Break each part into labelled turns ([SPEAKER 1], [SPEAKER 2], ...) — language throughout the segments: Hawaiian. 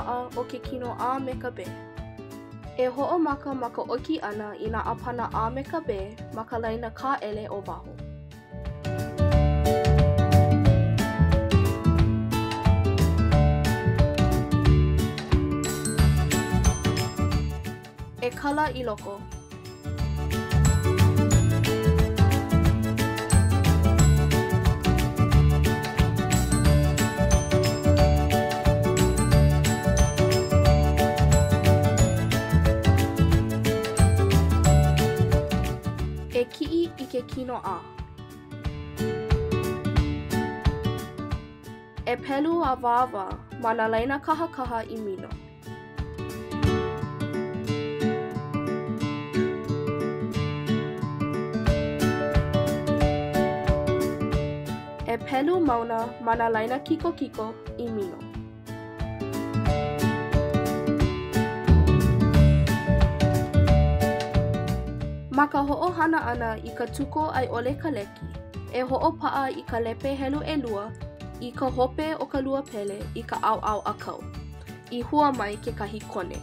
[SPEAKER 1] pa'a o ke kino a me ka be. E ho'omaka ma ka oki ana I nā ʻāpana a me ka be ma ka laina kā'ele o waho. E kala I loko. E ki'i I ke kino a. E pelu a wawa ma nā laina kahakaha I mino. E pelu mauna ma nā laina kiko kiko I mino. Ma ka ho'ohana ana I ka tuko ai ʻole ka leki, e ho'opa'a I ka lepe helu ʻelua, I ka hope o ka lua pele I ka ʻaoʻao ʻākau, I hua mai kekahi kone.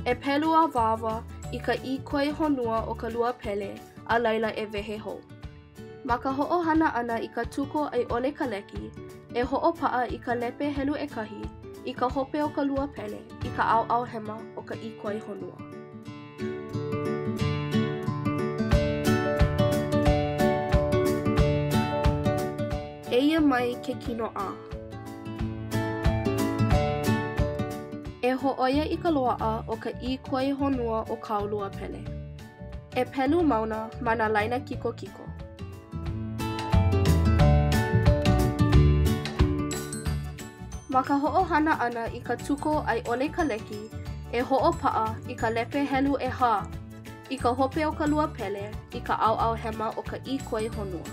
[SPEAKER 1] E pelu a wawa I ka ʻīkoe honua o ka lua pele, a laila e wehe hou. Ma ka ho'ohana ana I ka tuko ai ʻole ka leki, e ho'opa'a I ka lepe helu ʻekahi, I ka hope o ka lua pele, I ka ʻaoʻao hema o ka ʻīkoe honua. Eia mai ke kino a. E ho'oia I ka loa'a o ka ʻīkoe honua o kaulua pele. E pelu mauna ma nā laina kiko kiko. Ma ka ho'ohana ana I ka tuko ai ʻole ka leki, e ho'opa'a I ka lepe helu e hā, I ka hope o ka lua pele, I ka ʻaoʻao hema o ka ʻīkoe honua.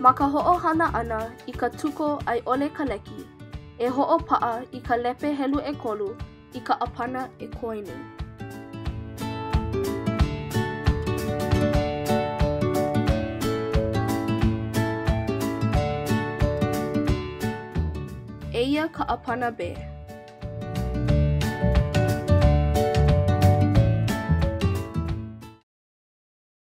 [SPEAKER 1] Ma ka ho'ohana ana I ka tuko ai ʻole ka leki, e ho'opa'a I ka lepe helu e kolu I ka ʻapana e koinu. Eia ka ʻapana be.